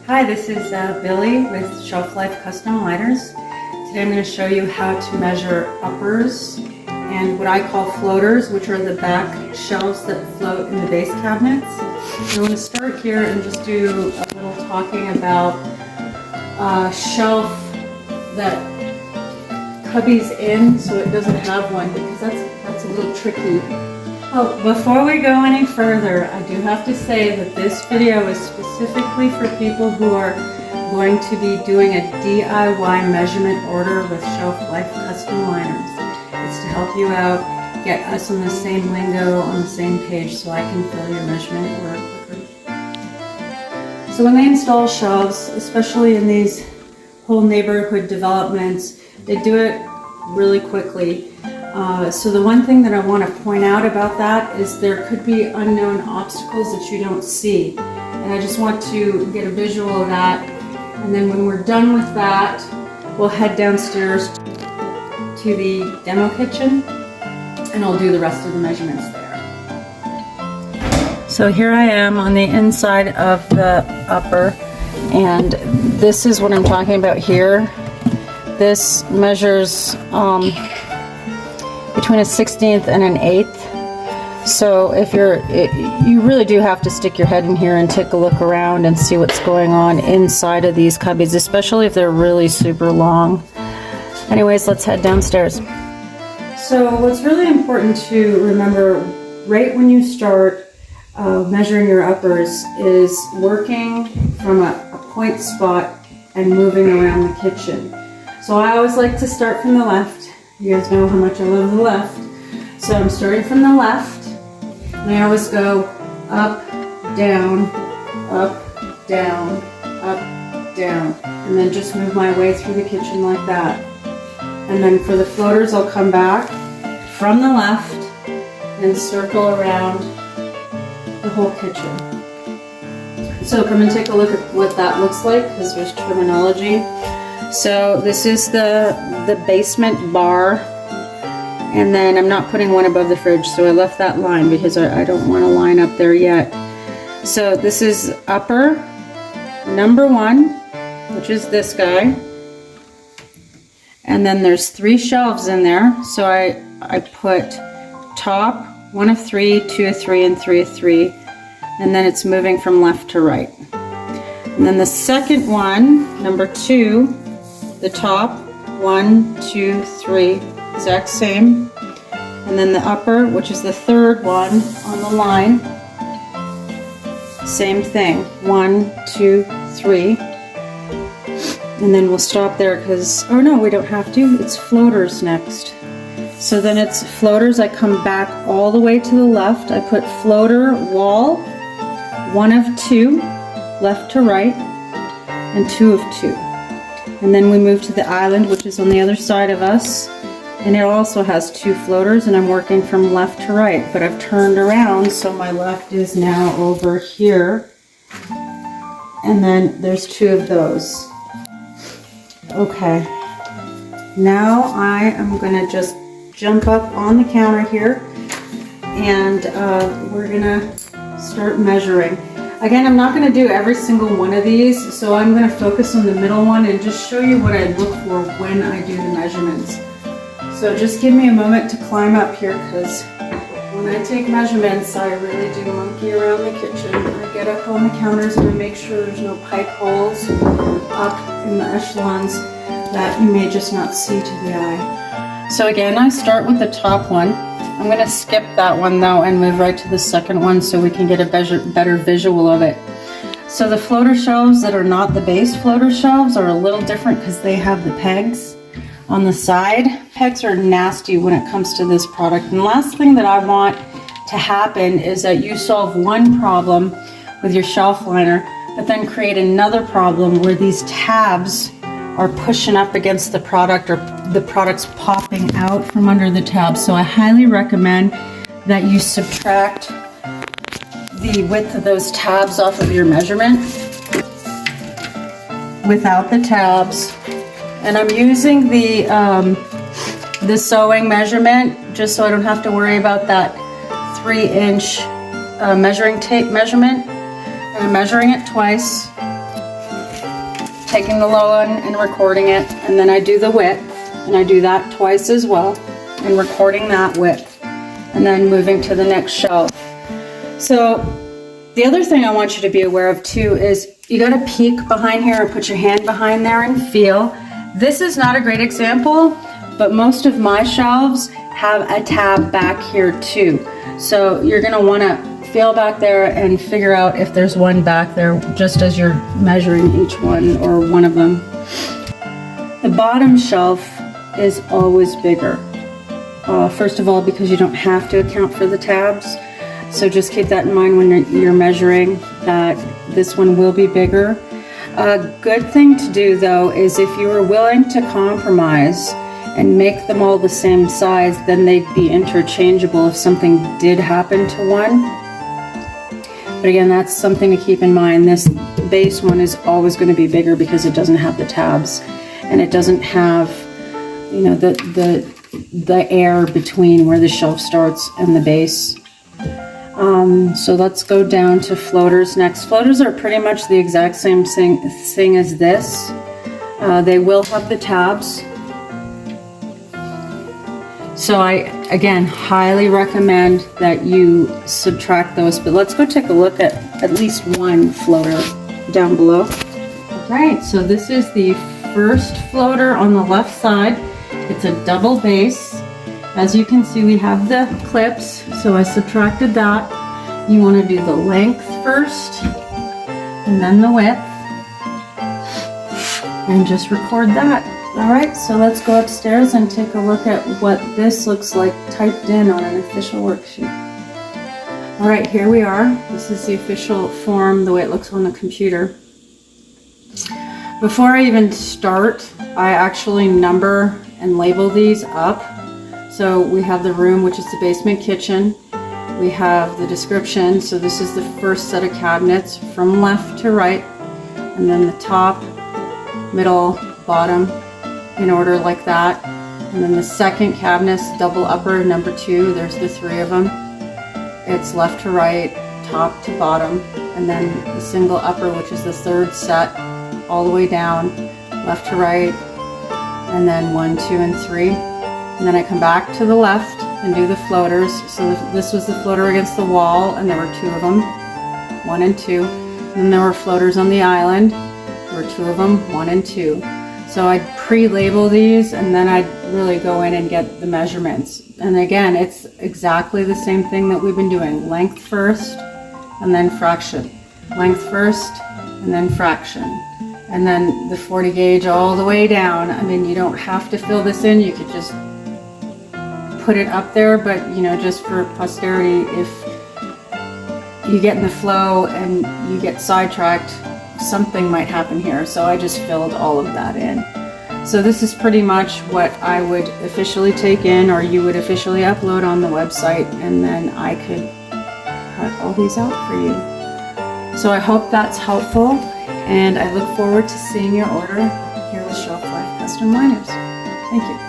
Hi, this is Billy with Shelf Life Custom Liners. Today I'm going to show you how to measure uppers and what I call floaters, which are the back shelves that float in the base cabinets. I'm going to start here and just do a little talking about a shelf that cubbies in so it doesn't have one, because that's a little tricky. Oh, before we go any further, I do have to say that this video is specifically for people who are going to be doing a DIY measurement order with Shelf Life Custom Liners. It's to help you out, get us on the same lingo, on the same page, so I can fill your measurement order quicker. So when they install shelves, especially in these whole neighborhood developments, they do it really quickly. So the one thing that I want to point out about that is there could be unknown obstacles that you don't see. And I just want to get a visual of that. And then when we're done with that, we'll head downstairs to the demo kitchen and I'll do the rest of the measurements there. So here I am on the inside of the upper, and this is what I'm talking about here. This measures between a 16th and an 1/8. So if you really do have to stick your head in here and take a look around and see what's going on inside of these cubbies, especially if they're really super long. Anyways, let's head downstairs. So what's really important to remember right when you start measuring your uppers is working from a point spot and moving around the kitchen. So I always like to start from the left. You guys know how much I love the left. So I'm starting from the left, and I always go up, down, up, down, up, down, and then just move my way through the kitchen like that. And then for the floaters, I'll come back from the left and circle around the whole kitchen. So come and take a look at what that looks like, because there's terminology. So this is the basement bar, and then I'm not putting one above the fridge, so I left that line because I don't want to line up there yet. So this is upper number 1, which is this guy, and then there's 3 shelves in there, so I put top 1 of 3, 2 of 3, and 3 of 3, and then it's moving from left to right. And then the second one, number 2, the top 1, 2, 3, exact same, and then the upper, which is the third one on the line, same thing, 1, 2, 3, and then we'll stop there because, oh no, we don't have to, it's floaters next. So then it's floaters, I come back all the way to the left, I put floater wall, 1 of 2, left to right, and 2 of 2. And then we move to the island, which is on the other side of us, and it also has 2 floaters, and I'm working from left to right, but I've turned around, so my left is now over here, and then there's 2 of those. Okay, now I am going to just jump up on the counter here, and we're going to start measuring. Again, I'm not going to do every single one of these, so I'm going to focus on the middle one and just show you what I look for when I do the measurements. So just give me a moment to climb up here, because when I take measurements, I really do monkey around the kitchen. I get up on the counters and I make sure there's no pipe holes up in the echelons that you may just not see to the eye. So again, I start with the top one. I'm going to skip that one though and move right to the second one so we can get a better visual of it. So the floater shelves that are not the base floater shelves are a little different because they have the pegs on the side. Pegs are nasty when it comes to this product. And the last thing that I want to happen is that you solve one problem with your shelf liner, but then create another problem where these tabs are pushing up against the product, or the product's popping out from under the tab. So I highly recommend that you subtract the width of those tabs off of your measurement without the tabs. And I'm using the sewing measurement just so I don't have to worry about that 3-inch measuring tape measurement. And I'm measuring it twice. taking the low one and recording it, and then I do the width, and I do that twice as well, and recording that width, and then moving to the next shelf. So the other thing I want you to be aware of too is you got to peek behind here and put your hand behind there and feel. This is not a great example, but most of my shelves have a tab back here too. So you're going to want to feel back there and figure out if there's one back there just as you're measuring each one or one of them. The bottom shelf is always bigger. First of all, because you don't have to account for the tabs. So just keep that in mind when you're measuring, that this one will be bigger. A good thing to do though is if you are willing to compromise and make them all the same size, then they'd be interchangeable if something did happen to one. But again, that's something to keep in mind. This base one is always going to be bigger because it doesn't have the tabs, and it doesn't have, you know, the air between where the shelf starts and the base. So let's go down to floaters next. Floaters are pretty much the exact same thing as this. They will have the tabs. So I, again, highly recommend that you subtract those, but let's go take a look at least one floater down below. Alright, so this is the first floater on the left side. It's a double base. As you can see, we have the clips, so I subtracted that. You want to do the length first, and then the width, and just record that. Alright, so let's go upstairs and take a look at what this looks like typed in on an official worksheet. Alright, here we are. This is the official form, the way it looks on the computer. Before I even start, I actually number and label these up. So we have the room, which is the basement kitchen. We have the description, so this is the first set of cabinets from left to right, and then the top, middle, bottom, in order like that. And then the second cabinet, double upper, number 2, there's the 3 of them. It's left to right, top to bottom, and then the single upper, which is the third set, all the way down, left to right, and then 1, 2, and 3. And then I come back to the left and do the floaters. So this was the floater against the wall, and there were 2 of them, 1 and 2. And then there were floaters on the island. There were 2 of them, 1 and 2. So I'd pre-label these, and then I'd really go in and get the measurements. And again, it's exactly the same thing that we've been doing. Length first, and then fraction. Length first, and then fraction. And then the 40 gauge all the way down. I mean, you don't have to fill this in. You could just put it up there, but you know, just for posterity, if you get in the flow and you get sidetracked, something might happen here. So I just filled all of that in. So this is pretty much what I would officially take in, or you would officially upload on the website, and then I could cut all these out for you. So I hope that's helpful, and I look forward to seeing your order here with Shelf Life Custom Liners. Thank you.